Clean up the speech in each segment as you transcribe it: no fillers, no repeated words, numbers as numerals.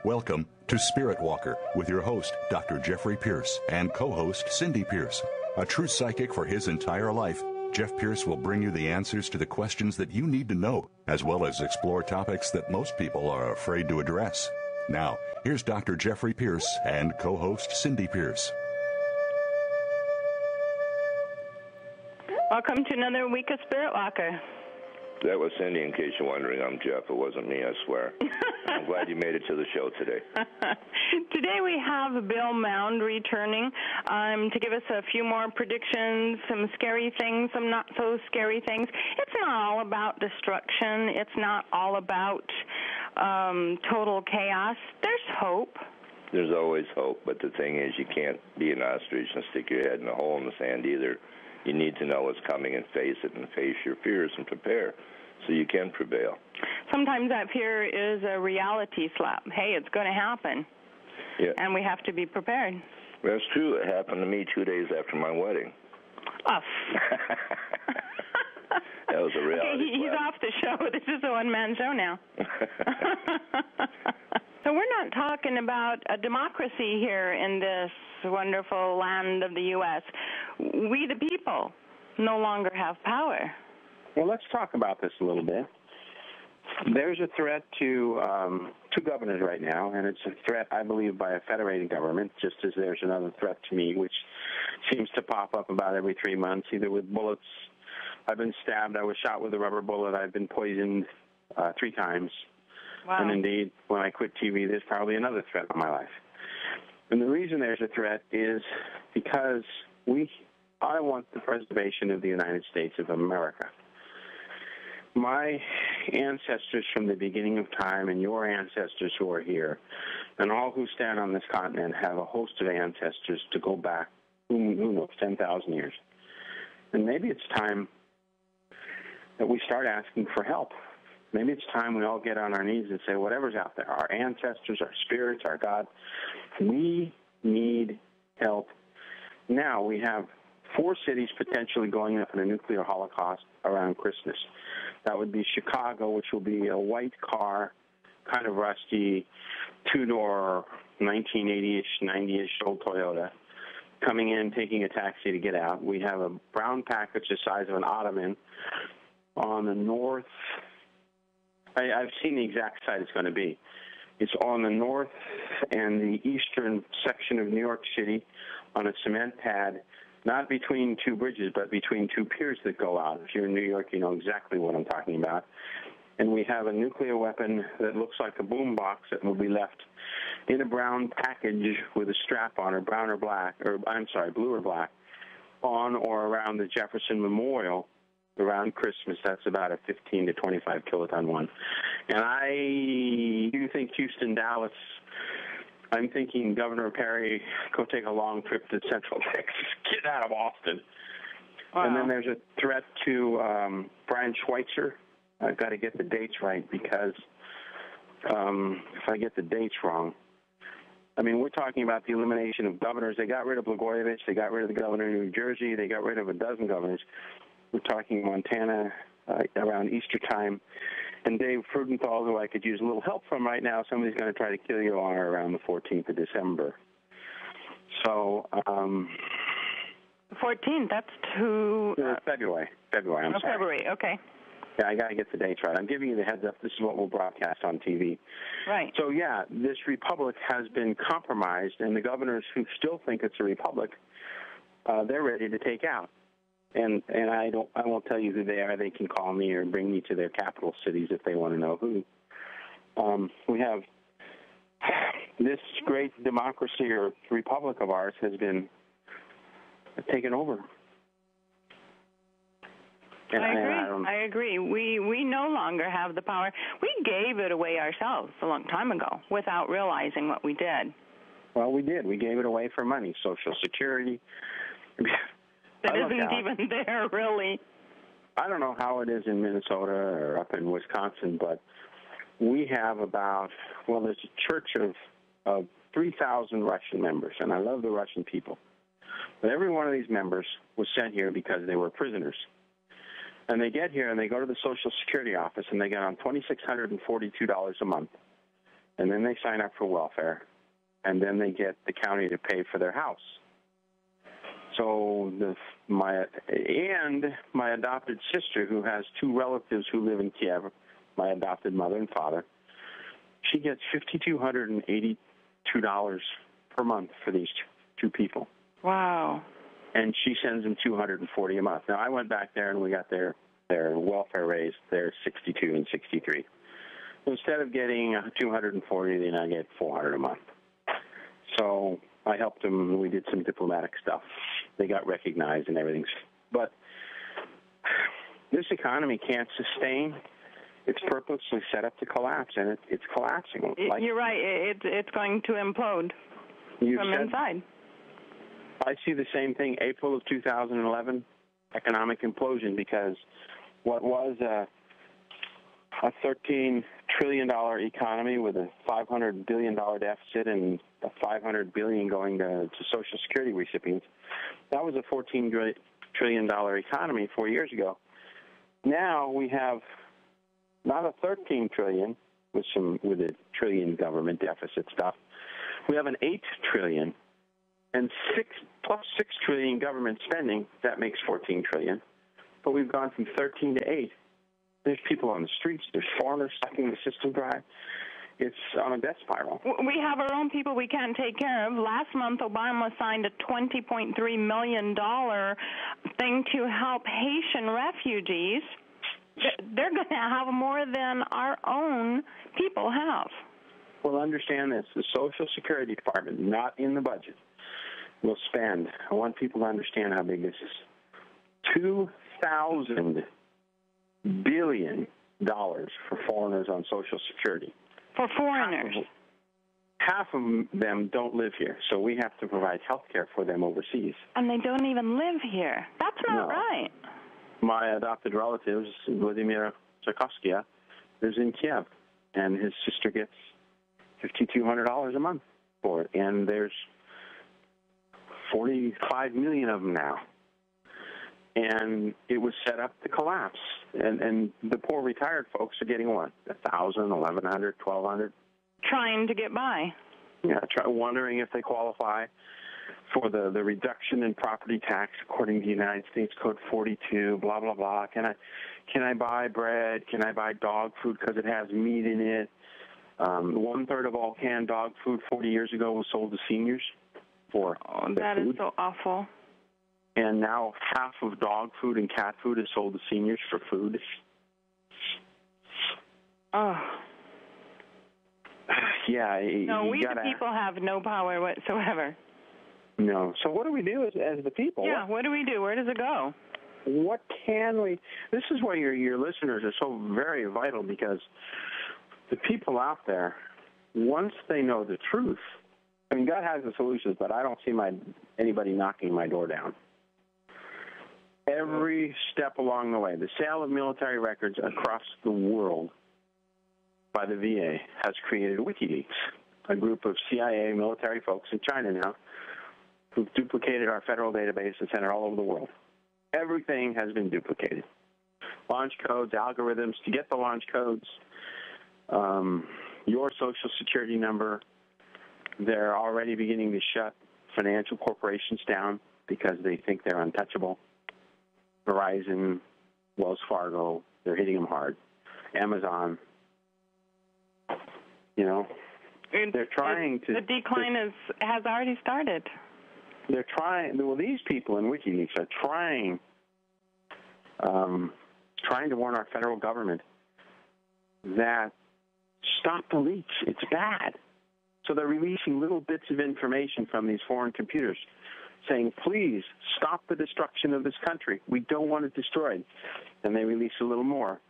Welcome to Spirit Walker with your host, Dr. Jeffrey Pierce, and co-host Cindy Pierce. A true psychic for his entire life, Jeff Pierce will bring you the answers to the questions that you need to know, as well as explore topics that most people are afraid to address. Now, here's Dr. Jeffrey Pierce and co-host Cindy Pierce. Welcome to another week of Spirit Walker. That was Cindy, in case you're wondering. I'm Jeff. It wasn't me, I swear. I'm glad you made it to the show today. Today we have Bill Mound returning to give us a few more predictions, some scary things, some not so scary things. It's not all about destruction. It's not all about total chaos. There's hope. There's always hope, but the thing is, you can't be an ostrich and stick your head in a hole in the sand either. You need to know what's coming and face it and face your fears and prepare so you can prevail. Sometimes that fear is a reality slap. Hey, it's going to happen. Yeah. And we have to be prepared. That's true. It happened to me 2 days after my wedding. Oh. That was a reality slap. He's off the show. This is a one-man show now. So we're not talking about a democracy here in this wonderful land of the U.S. We, the people, no longer have power. Well, let's talk about this a little bit. There's a threat to governors right now, and it's a threat, I believe, by a federated government, just as there's another threat to me, which seems to pop up about every 3 months, either with bullets. I've been stabbed. I was shot with a rubber bullet. I've been poisoned 3 times. Wow. And indeed, when I quit TV, there's probably another threat on my life. And the reason there's a threat is because I want the preservation of the United States of America. My ancestors from the beginning of time and your ancestors who are here and all who stand on this continent have a host of ancestors to go back, who knows, 10,000 years. And maybe it's time that we start asking for help. Maybe it's time we all get on our knees and say, whatever's out there, our ancestors, our spirits, our God, we need help. Now we have 4 cities potentially going up in a nuclear holocaust around Christmas. That would be Chicago, which will be a white car, kind of rusty, 2-door, 1980-ish, 90-ish old Toyota, coming in, taking a taxi to get out. We have a brown package the size of an ottoman on the north. I've seen the exact site it's going to be. It's on the north and the eastern section of New York City on a cement pad, not between 2 bridges, but between 2 piers that go out. If you're in New York, you know exactly what I'm talking about. And we have a nuclear weapon that looks like a boom box that will be left in a brown package with a strap on, or brown or black, or I'm sorry, blue or black, on or around the Jefferson Memorial around Christmas. That's about a 15 to 25 kiloton one. And I do think Houston, Dallas, I'm thinking Governor Perry, go take a long trip to Central Texas, get out of Austin. Wow. And then there's a threat to Brian Schweitzer. I've got to get the dates right because if I get the dates wrong, I mean, we're talking about the elimination of governors. They got rid of Blagojevich. They got rid of the governor of New Jersey. They got rid of a dozen governors. We're talking Montana around Easter time. And Dave Frudenthal, who I could use a little help from right now, somebody's going to try to kill you on or around the 14th of December. So, the 14th, that's February, I'm sorry. February, okay. Yeah, I got to get the dates right. I'm giving you the heads up. This is what we'll broadcast on TV. Right. So, yeah, this republic has been compromised, and the governors who still think it's a republic, they're ready to take out. And I won't tell you who they are. They can call me or bring me to their capital cities if they want to know who. We have this great democracy or republic of ours has been taken over. And I agree. We no longer have the power. We gave it away ourselves a long time ago without realizing what we did. Well, we did. We gave it away for money, Social Security. That isn't even there, really. I don't know how it is in Minnesota or up in Wisconsin, but we have there's a church of 3,000 Russian members, and I love the Russian people. But every one of these members was sent here because they were prisoners. And they get here and they go to the Social Security office and they get on $2,642 a month. and then they sign up for welfare, and then they get the county to pay for their house. So my adopted sister, who has two relatives who live in Kiev, my adopted mother and father, she gets $5,282 per month for these two people. Wow. And she sends them $240 a month. Now, I went back there and we got their welfare raised. They're 62 and 63. So instead of getting $240, they now get $400 a month. So I helped them. We did some diplomatic stuff. They got recognized and everything. But this economy can't sustain. It's purposely set up to collapse, and it's collapsing. You're right. It's going to implode from inside. I see the same thing. April of 2011, economic implosion, because what was a $13 trillion economy with a $500 billion deficit and a $500 billion going to Social Security recipients, that was a $14 trillion economy 4 years ago. Now we have not a $13 trillion with a trillion government deficit stuff. We have an $8 trillion and plus $6 trillion government spending. That makes $14 trillion. But we've gone from 13 to 8. There's people on the streets. There's foreigners sucking the system dry. It's on a death spiral. We have our own people we can't take care of. Last month, Obama signed a $20.3 million thing to help Haitian refugees. They're going to have more than our own people have. Well, understand this. The Social Security Department, not in the budget, will spend, I want people to understand how big this is, $2,000 billion for foreigners on Social Security. For foreigners? Half of them don't live here, so we have to provide health care for them overseas. And they don't even live here. That's not right. My adopted relative, Vladimir Tchaikovsky, lives in Kiev, and his sister gets $5,200 a month for it. And there's 45 million of them now. And it was set up to collapse. And the poor retired folks are getting what? $1,000, $1,100, $1,200? Trying to get by. Yeah, wondering if they qualify for the reduction in property tax according to United States Code 42, blah, blah, blah. Can I buy bread? Can I buy dog food because it has meat in it? 1/3 of all canned dog food 40 years ago was sold to seniors for that is so awful. And now half of dog food and cat food is sold to seniors for food. Oh. Yeah. No, we the people have no power whatsoever. No. So what do we do as the people? Yeah, what do we do? Where does it go? What can we... This is why your listeners are so very vital, because the people out there, once they know the truth, I mean, God has the solutions, but I don't see anybody knocking my door down. Every step along the way, the sale of military records across the world by the VA has created WikiLeaks, a group of CIA military folks in China now who've duplicated our federal database and sent it all over the world. Everything has been duplicated. Launch codes, algorithms. To get the launch codes, your Social Security number. They're already beginning to shut financial corporations down because they think they're untouchable. Verizon, Wells Fargo, they're hitting them hard. Amazon, they're trying to... The decline has already started. They're trying... Well, these people in WikiLeaks are trying to warn our federal government that stop the leaks. It's bad. So they're releasing little bits of information from these foreign computers saying, please stop the destruction of this country. We don't want it destroyed. Then they release a little more.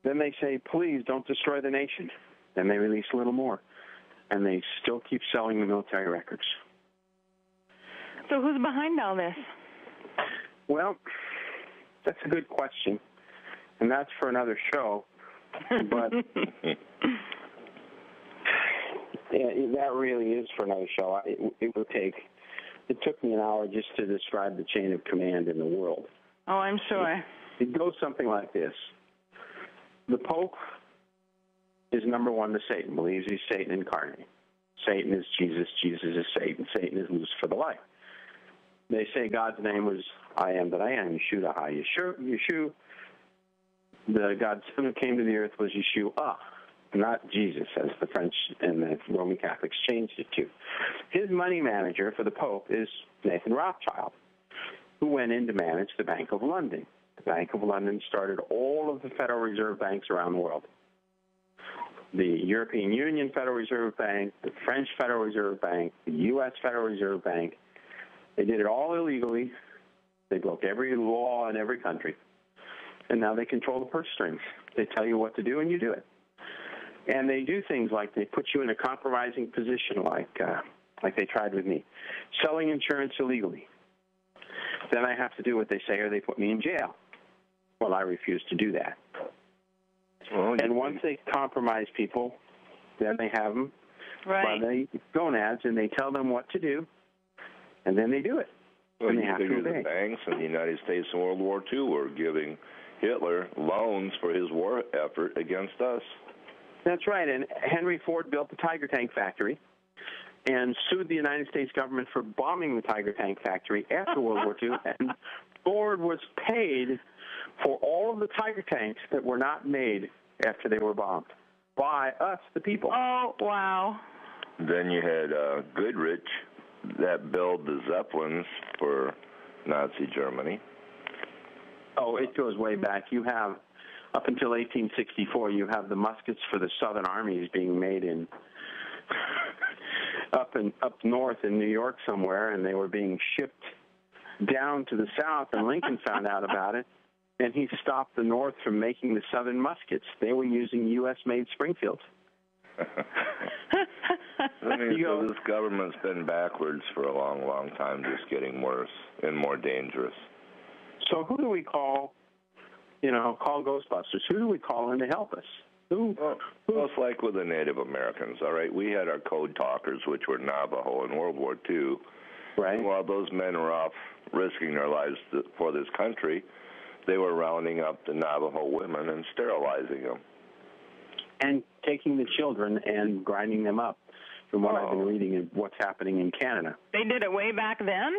Then they say, please don't destroy the nation. Then they release a little more. And they still keep selling the military records. So who's behind all this? Well, that's a good question. And that's for another show. But that really is for another show. It took me an hour just to describe the chain of command in the world. Oh, I'm sure. It goes something like this. The Pope is number one to Satan, believes he's Satan incarnate. Satan is Jesus, Jesus is Satan, Satan is Lucifer the light. They say God's name was I am that I am, Yeshua Yeshua. The God's son who came to the earth was Yeshua, not Jesus, as the French and the Roman Catholics changed it to. His money manager for the Pope is Nathan Rothschild, who went in to manage the Bank of London. The Bank of London started all of the Federal Reserve banks around the world. The European Union Federal Reserve Bank, the French Federal Reserve Bank, the U.S. Federal Reserve Bank. They did it all illegally. They broke every law in every country. And now they control the purse strings. They tell you what to do, and you do it. And they do things like they put you in a compromising position, like they tried with me, selling insurance illegally. Then I have to do what they say, or they put me in jail. Well, I refuse to do that. Well, and once they compromise people, then they have them by the gonads, and they tell them what to do, and then they do it. Well, and they have to obey. The banks in the United States in World War II were giving Hitler loans for his war effort against us. That's right, and Henry Ford built the Tiger Tank factory and sued the United States government for bombing the Tiger Tank factory after World War II, and Ford was paid for all of the Tiger Tanks that were not made after they were bombed by us, the people. Oh, wow. Then you had Goodrich that built the Zeppelins for Nazi Germany. Oh, it goes way back. You have, up until 1864, you have the muskets for the Southern armies being made in up north in New York somewhere, and they were being shipped down to the south, and Lincoln found out about it, and he stopped the North from making the Southern muskets. They were using U.S.-made Springfields. I mean, so this government's been backwards for a long, long time, just getting worse and more dangerous. So who do we call, call Ghostbusters? Who do we call in to help us? Who? Well, it's like with the Native Americans, all right? We had our code talkers, which were Navajo in World War II. Right. And while those men were off risking their lives for this country, they were rounding up the Navajo women and sterilizing them. And taking the children and grinding them up, from what I've been reading and what's happening in Canada. They did it way back then?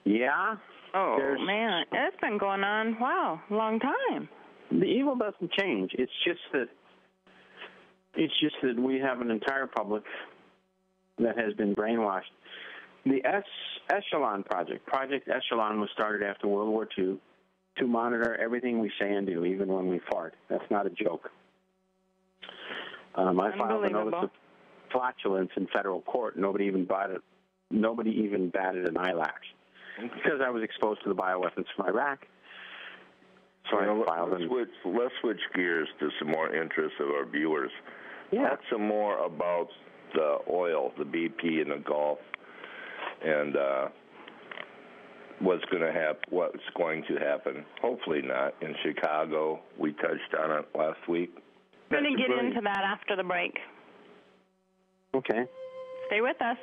Yeah. Oh, man. It's been going on, a long time. The evil doesn't change. It's just that we have an entire public that has been brainwashed. The Echelon Project, Project Echelon, was started after World War II to monitor everything we say and do, even when we fart. That's not a joke. I filed a notice of flatulence in federal court. Nobody even batted an eyelash because I was exposed to the bioweapons from Iraq. So let's switch gears to some more interests of our viewers. Yeah. Talk some more about the oil, the BP in the Gulf, and what's going to happen. Hopefully not in Chicago. We touched on it last week. We're going to get into that after the break. Okay. Stay with us.